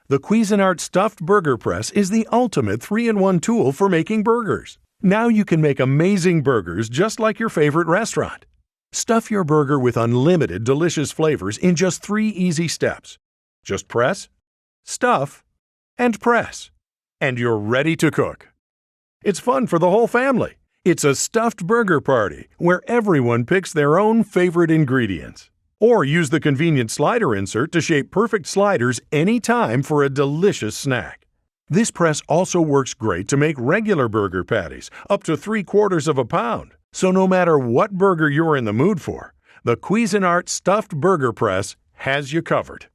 The Cuisinart Stuffed Burger Press is the ultimate 3-in-1 tool for making burgers. Now you can make amazing burgers just like your favorite restaurant. Stuff your burger with unlimited delicious flavors in just 3 easy steps. Just press, stuff, and press. And you're ready to cook. It's fun for the whole family. It's a stuffed burger party where everyone picks their own favorite ingredients. Or use the convenient slider insert to shape perfect sliders anytime for a delicious snack. This press also works great to make regular burger patties, up to 3/4 pounds. So no matter what burger you're in the mood for, the Cuisinart Stuffed Burger Press has you covered.